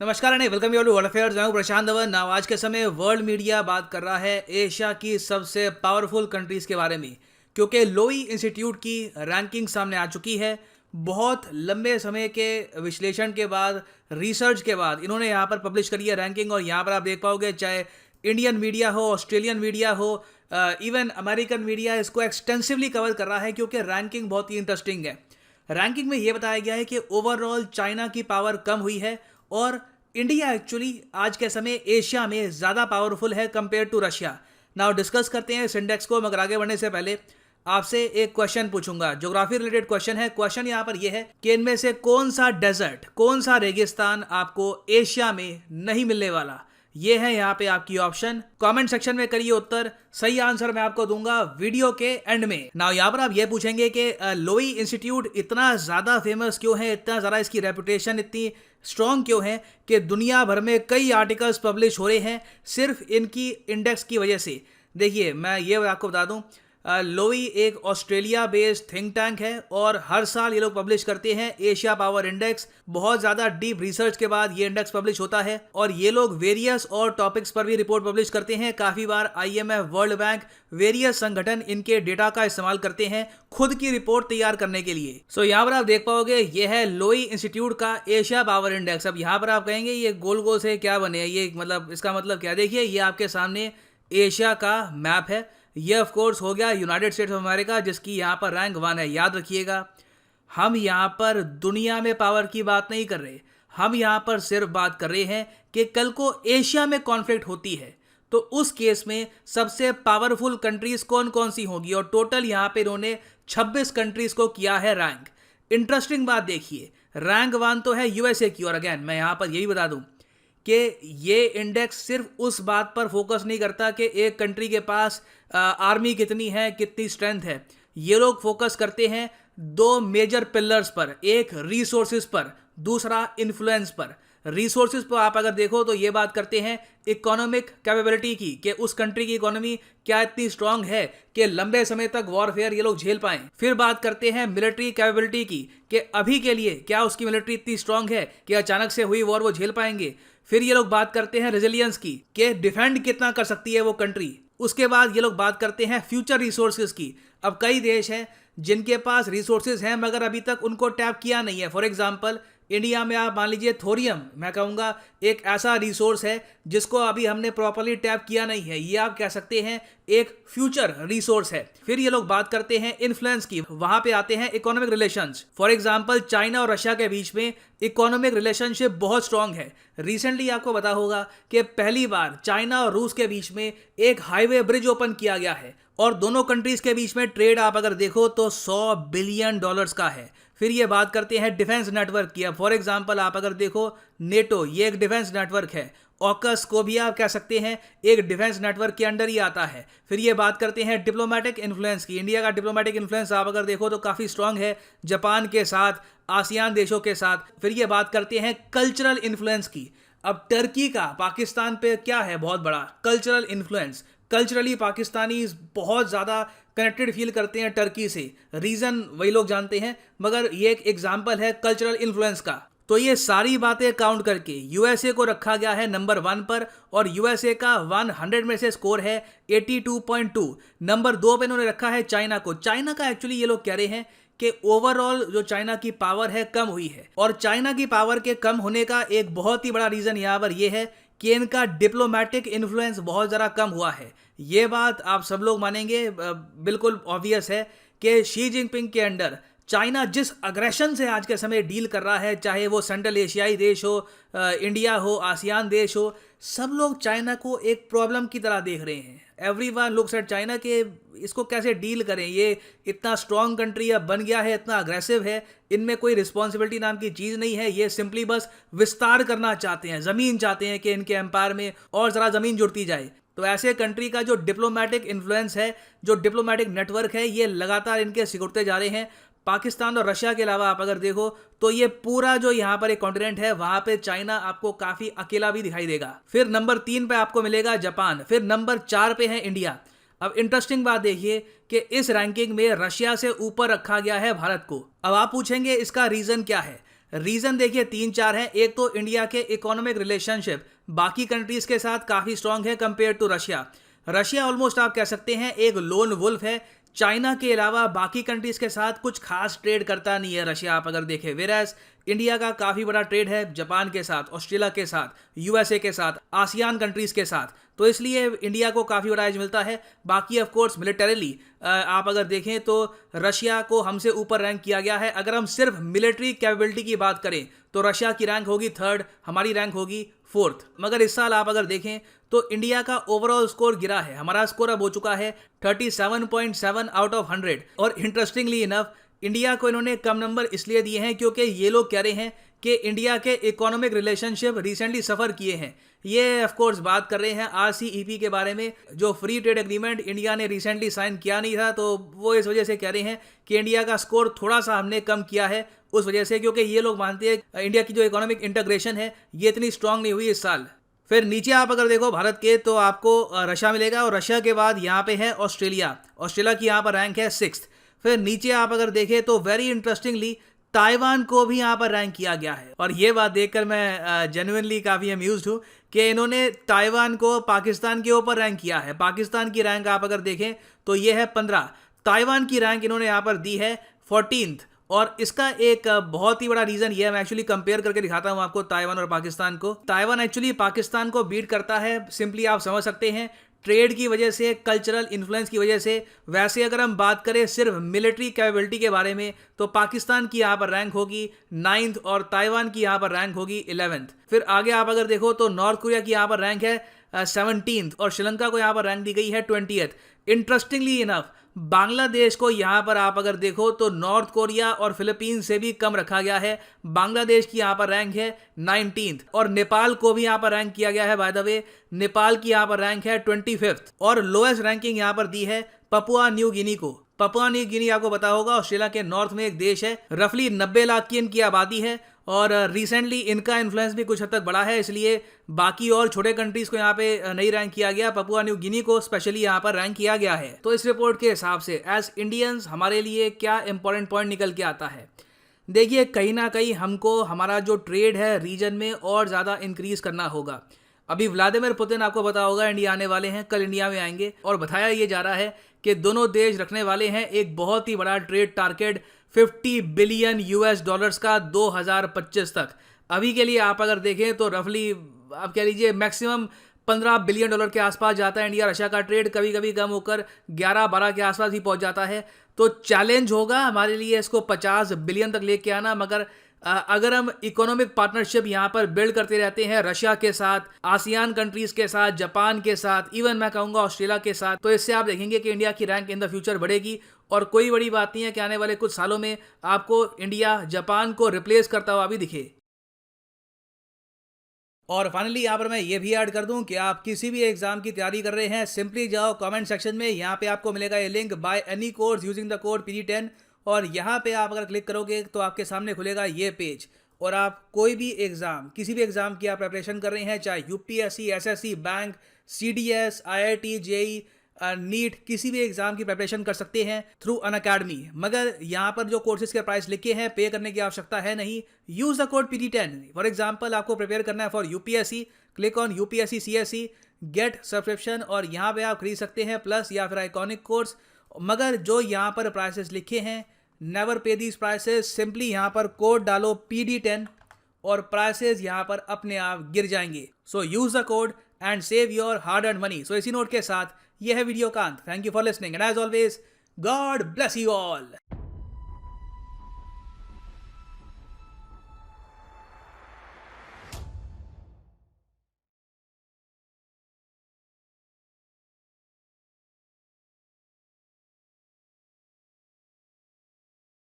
नमस्कार and welcome you to world affairs. मैं हूं प्रशांत धवन। नाउ आज के समय वर्ल्ड मीडिया बात कर रहा है एशिया की सबसे पावरफुल कंट्रीज के बारे में, क्योंकि लोई इंस्टीट्यूट की रैंकिंग सामने आ चुकी है। बहुत लंबे समय के विश्लेषण के बाद, रिसर्च के बाद इन्होंने यहाँ पर पब्लिश करी है रैंकिंग। और यहाँ पर आप देख पाओगे, चाहे इंडियन मीडिया हो, ऑस्ट्रेलियन मीडिया हो, इवन अमेरिकन मीडिया इसको एक्सटेंसिवली कवर कर रहा है, क्योंकि रैंकिंग बहुत ही इंटरेस्टिंग है। रैंकिंग में यह बताया गया है कि ओवरऑल चाइना की पावर कम हुई है और इंडिया एक्चुअली आज के समय एशिया में ज़्यादा पावरफुल है compare to Russia. Now discuss करते हैं इस इंडेक्स को, मगर आगे बढ़ने से पहले आपसे एक क्वेश्चन पूछूंगा। ज्योग्राफी रिलेटेड क्वेश्चन है। क्वेश्चन यहाँ पर यह है कि इनमें से कौन सा डेजर्ट, कौन सा रेगिस्तान आपको एशिया में नहीं मिलने वाला। ये है यहाँ पे आपकी ऑप्शन। कमेंट सेक्शन में करिए उत्तर। सही आंसर मैं आपको दूंगा वीडियो के एंड में। नाउ यहाँ पर आप ये पूछेंगे कि लोई इंस्टीट्यूट इतना ज्यादा फेमस क्यों है, इतना ज्यादा इसकी रेपुटेशन इतनी स्ट्रॉन्ग क्यों है कि दुनिया भर में कई आर्टिकल्स पब्लिश हो रहे हैं सिर्फ इनकी इंडेक्स की वजह से। देखिए, मैं ये आपको बता दूं, लोई एक ऑस्ट्रेलिया बेस्ड थिंक टैंक है और हर साल ये लोग पब्लिश करते हैं एशिया पावर इंडेक्स। बहुत ज़्यादा डीप रिसर्च के बाद ये इंडेक्स पब्लिश होता है और ये लोग वेरियस और टॉपिक्स पर भी रिपोर्ट पब्लिश करते हैं। काफ़ी बार IMF, वर्ल्ड बैंक, वेरियस संगठन इनके डेटा का इस्तेमाल करते हैं खुद की रिपोर्ट तैयार करने के लिए। सो यहाँ पर आप देख पाओगे, ये है लोई इंस्टीट्यूट का एशिया पावर इंडेक्स। अब यहाँ पर आप कहेंगे ये गोल गोल से क्या बने, ये मतलब इसका मतलब क्या। देखिए, ये आपके सामने एशिया का मैप है। ये ऑफ कोर्स हो गया यूनाइटेड स्टेट्स ऑफ अमेरिका, जिसकी यहाँ पर रैंक 1 है। याद रखिएगा, हम यहाँ पर दुनिया में पावर की बात नहीं कर रहे, हम यहाँ पर सिर्फ बात कर रहे हैं कि कल को एशिया में कॉन्फ्लिक्ट होती है तो उस केस में सबसे पावरफुल कंट्रीज कौन कौन सी होंगी। और टोटल यहाँ पे इन्होंने 26 कंट्रीज को किया है रैंक। इंटरेस्टिंग बात देखिए, रैंक 1 तो है USA की। और अगेन मैं यहाँ पर यही बता दूं कि ये इंडेक्स सिर्फ उस बात पर फोकस नहीं करता कि एक कंट्री के पास आर्मी कितनी है, कितनी स्ट्रेंथ है। ये लोग फोकस करते हैं दो मेजर पिलर्स पर, एक रिसोर्सेज पर, दूसरा इन्फ्लुएंस पर। रिसोर्सेज पर आप अगर देखो तो ये बात करते हैं इकोनॉमिक कैपेबिलिटी की, कि उस कंट्री की इकोनॉमी क्या इतनी स्ट्रांग है कि लंबे समय तक वॉरफेयर ये लोग झेल पाएं। फिर बात करते हैं मिलिट्री कैपेबिलिटी की, कि अभी के लिए क्या उसकी मिलिट्री इतनी स्ट्रांग है कि अचानक से हुई वॉर वो झेल पाएंगे। फिर ये लोग बात करते हैं रेजिलियंस की, कि डिफेंड कितना कर सकती है वो कंट्री। उसके बाद ये लोग बात करते हैं फ्यूचर रिसोर्सेज की। अब कई देश हैं जिनके पास रिसोर्सेज हैं मगर अभी तक उनको टैप किया नहीं है। फॉर एग्जांपल, इंडिया में आप मान लीजिए थोरियम, मैं कहूँगा एक ऐसा रिसोर्स है जिसको अभी हमने प्रॉपर्ली टैप किया नहीं है। ये आप कह सकते हैं एक फ्यूचर रिसोर्स है। फिर ये लोग बात करते हैं इन्फ्लुएंस की, वहां पे आते हैं economic relations. For example, China और रशिया के बीच में इकोनॉमिक रिलेशनशिप बहुत स्ट्रांग है। रिसेंटली आपको पता होगा कि पहली बार चाइना और रूस के बीच में एक हाईवे ब्रिज ओपन किया गया है और दोनों कंट्रीज के बीच में ट्रेड आप अगर देखो तो $100 बिलियन का है। फिर ये बात करते हैं डिफेंस नेटवर्क की। फॉर एग्जांपल, आप अगर देखो नेटो, ये एक डिफेंस नेटवर्क है। ऑकस को भी आप कह सकते हैं एक डिफेंस नेटवर्क के अंडर ही आता है। फिर ये बात करते हैं डिप्लोमेटिक इन्फ्लुएंस की। इंडिया का डिप्लोमेटिक इन्फ्लुएंस आप अगर देखो तो काफ़ी स्ट्रांग है जापान के साथ, आसियान देशों के साथ। फिर ये बात करते हैं कल्चरल इन्फ्लुएंस की। अब टर्की का पाकिस्तान पे क्या है बहुत बड़ा कल्चरल इन्फ्लुएंस। कल्चरली पाकिस्तानी बहुत ज़्यादा कनेक्टेड फील करते हैं टर्की से। रीज़न वही लोग जानते हैं, मगर ये एक एग्जाम्पल है कल्चरल इन्फ्लुएंस का। तो ये सारी बातें काउंट करके USA को रखा गया है नंबर 1 पर और USA का 100 में से स्कोर है 82.2। नंबर 2 पे इन्होंने रखा है चाइना को। चाइना का एक्चुअली ये लोग कह रहे हैं कि ओवरऑल जो चाइना की पावर है कम हुई है, और चाइना की पावर के कम होने का एक बहुत ही बड़ा रीज़न यहाँ पर यह है कि इनका डिप्लोमेटिक इन्फ्लुएंस बहुत ज़्यादा कम हुआ है। ये बात आप सब लोग मानेंगे, बिल्कुल ऑब्वियस है कि शी जिनपिंग के अंडर चाइना जिस अग्रेशन से आज के समय डील कर रहा है, चाहे वो सेंट्रल एशियाई देश हो, इंडिया हो, आसियान देश हो, सब लोग चाइना को एक प्रॉब्लम की तरह देख रहे हैं। एवरीवन लुक्स एट चाइना के इसको कैसे डील करें, ये इतना स्ट्रॉन्ग कंट्री अब बन गया है, इतना अग्रेसिव है, इनमें कोई रिस्पॉन्सिबिलिटी नाम की चीज़ नहीं है। ये सिंपली बस विस्तार करना चाहते हैं, ज़मीन चाहते हैं कि इनके एम्पायर में और ज़रा ज़मीन जुड़ती जाए। तो ऐसे कंट्री का जो डिप्लोमेटिक इन्फ्लुएंस है, जो डिप्लोमेटिक नेटवर्क है, ये लगातार इनके सिकुड़ते जा रहे हैं। पाकिस्तान और रशिया के अलावा आप अगर देखो तो ये पूरा जो यहाँ पर एक कॉन्टिनेंट है, वहां पे चाइना आपको काफी अकेला भी दिखाई देगा। फिर नंबर 3 पे आपको मिलेगा जापान। फिर नंबर 4 पे है इंडिया। अब इंटरेस्टिंग बात देखिए कि इस रैंकिंग में रशिया से ऊपर रखा गया है भारत को। अब आप पूछेंगे इसका रीजन क्या है। रीजन देखिए 3-4 हैं। एक तो इंडिया के इकोनॉमिक रिलेशनशिप बाकी कंट्रीज के साथ काफी स्ट्रांग है compare to Russia. Russia almost आप कह सकते हैं एक लोन वुल्फ है। चाइना के अलावा बाकी कंट्रीज के साथ कुछ खास ट्रेड करता नहीं है रशिया, आप अगर देखें। वेराज इंडिया का काफी बड़ा ट्रेड है जापान के साथ, ऑस्ट्रेलिया के साथ, यूएसए के साथ, आसियान कंट्रीज के साथ, तो इसलिए इंडिया को काफी बड़ा एज मिलता है। बाकी ऑफ कोर्स मिलिटरीली आप अगर देखें तो रशिया को हमसे ऊपर रैंक किया गया है। अगर हम सिर्फ मिलिट्री कैपेबिलिटी की बात करें तो रशिया की रैंक होगी 3rd, हमारी रैंक होगी 4th। मगर इस साल आप अगर देखें तो इंडिया का ओवरऑल स्कोर गिरा है। हमारा स्कोर अब हो चुका है 37.7 आउट ऑफ 100। और इंटरेस्टिंगली इनफ इंडिया को इन्होंने कम नंबर इसलिए दिए हैं क्योंकि ये लोग कह रहे हैं कि इंडिया के इकोनॉमिक रिलेशनशिप रिसेंटली सफ़र किए हैं। ये ऑफ कोर्स बात कर रहे हैं RCEP के बारे में, जो फ्री ट्रेड एग्रीमेंट इंडिया ने रिसेंटली साइन किया नहीं था, तो वो इस वजह से कह रहे हैं कि इंडिया का स्कोर थोड़ा सा हमने कम किया है उस वजह से, क्योंकि ये लोग मानते हैं इंडिया की जो इकोनॉमिक इंटीग्रेशन है ये इतनी स्ट्रांग नहीं हुई इस साल। फिर नीचे आप अगर देखो भारत के तो आपको रशिया मिलेगा, और रशिया के बाद यहाँ पे है ऑस्ट्रेलिया। ऑस्ट्रेलिया की यहाँ पर रैंक है 6th। फिर नीचे आप अगर देखें तो वेरी इंटरेस्टिंगली ताइवान को भी यहाँ पर रैंक किया गया है। और ये बात देखकर मैं जेन्युइनली काफ़ी अम्यूज्ड हूँ कि इन्होंने ताइवान को पाकिस्तान के ऊपर रैंक किया है। पाकिस्तान की रैंक आप अगर देखें तो ये है 15, ताइवान की रैंक इन्होंने यहाँ पर दी है 14th। और इसका एक बहुत ही बड़ा रीजन ये है, मैं एक्चुअली कंपेयर करके दिखाता हूँ आपको ताइवान और पाकिस्तान को। ताइवान एक्चुअली पाकिस्तान को बीट करता है, सिंपली आप समझ सकते हैं ट्रेड की वजह से, कल्चरल इन्फ्लुएंस की वजह से। वैसे अगर हम बात करें सिर्फ मिलिट्री कैपेबिलिटी के बारे में तो पाकिस्तान की यहाँ पर रैंक होगी 9th और ताइवान की यहाँ पर रैंक होगी 11th। फिर आगे आप अगर देखो तो नॉर्थ कोरिया की यहाँ पर रैंक है 17th और श्रीलंका को यहाँ पर रैंक दी गई है 20th। इंटरेस्टिंगली इनफ बांग्लादेश को यहाँ पर आप अगर देखो तो नॉर्थ कोरिया और फिलीपींस से भी कम रखा गया है। बांग्लादेश की यहाँ पर रैंक है 19th और नेपाल को भी यहाँ पर रैंक किया गया है। बाय द वे नेपाल की यहाँ पर रैंक है 25th और लोएस्ट रैंकिंग यहाँ पर दी है पपुआ न्यू गिनी को। पपुआ न्यू गिनी आपको पता होगा ऑस्ट्रेलिया के नॉर्थ में एक देश है, रफली 90 लाख की इनकी आबादी है और रिसेंटली इनका इन्फ्लुएंस भी कुछ हद तक बढ़ा है, इसलिए बाकी और छोटे कंट्रीज को यहाँ पे नहीं रैंक किया गया, पपुआ न्यू गिनी को स्पेशली यहाँ पर रैंक किया गया है। तो इस रिपोर्ट के हिसाब से एज इंडियंस हमारे लिए क्या इंपॉर्टेंट पॉइंट निकल के आता है, देखिए कहीं ना कहीं हमको हमारा जो ट्रेड है रीजन में और ज़्यादा इंक्रीज करना होगा। अभी व्लादिमीर पुतिन आपको पता होगा इंडिया आने वाले हैं, कल इंडिया में आएंगे और बताया ये जा रहा है कि दोनों देश रखने वाले हैं एक बहुत ही बड़ा ट्रेड टारगेट $50 बिलियन का 2025 तक। अभी के लिए आप अगर देखें तो रफली आप कह लीजिए मैक्सिमम $15 बिलियन के आसपास जाता है इंडिया रशिया का ट्रेड, कभी कभी कम होकर 11-12 के आसपास ही पहुंच जाता है। तो चैलेंज होगा हमारे लिए इसको 50 बिलियन तक लेके आना। मगर अगर हम इकोनॉमिक पार्टनरशिप यहाँ पर बिल्ड करते रहते हैं रशिया के साथ, आसियान कंट्रीज के साथ, जापान के साथ, इवन मैं कहूँगा ऑस्ट्रेलिया के साथ, तो इससे आप देखेंगे कि इंडिया की रैंक इन द फ्यूचर बढ़ेगी। और कोई बड़ी बात नहीं है कि आने वाले कुछ सालों में आपको इंडिया जापान को रिप्लेस करता हुआ भी दिखे। और फाइनली यहाँ पर मैं ये भी ऐड कर दूं कि आप किसी भी एग्जाम की तैयारी कर रहे हैं, सिंपली जाओ कमेंट सेक्शन में, यहाँ पे आपको मिलेगा ये link by any course using the code PD10 और यहाँ पे आप अगर क्लिक करोगे तो आपके सामने खुलेगा ये पेज। और आप कोई भी एग्जाम, किसी भी एग्जाम की आप प्रिपरेशन कर रहे हैं, चाहे UPSC, SSC, bank, CDS, IIT, JEE, NEET, किसी भी एग्जाम की प्रिपरेशन कर सकते हैं थ्रू अनअकैडमी। मगर यहाँ पर जो कोर्सेज के प्राइस लिखे हैं पे करने की आवश्यकता है नहीं। Use the code PD10। For example आपको प्रिपेयर करना है for UPSC, click on UPSC CSE, get subscription और यहाँ पे आप खरीद सकते हैं प्लस या फिर आइकॉनिक कोर्स। मगर जो यहाँ पर प्राइसेस लिखे हैं, नेवर पे दीज प्राइसेस, सिंपली यहाँ पर कोड डालो PD10 और प्राइसेस यहाँ पर अपने आप गिर जाएंगे। So use the code and save your hard earned money. So इसी नोट के साथ यह है वीडियो का अंत। Thank you for listening and as always God bless you all.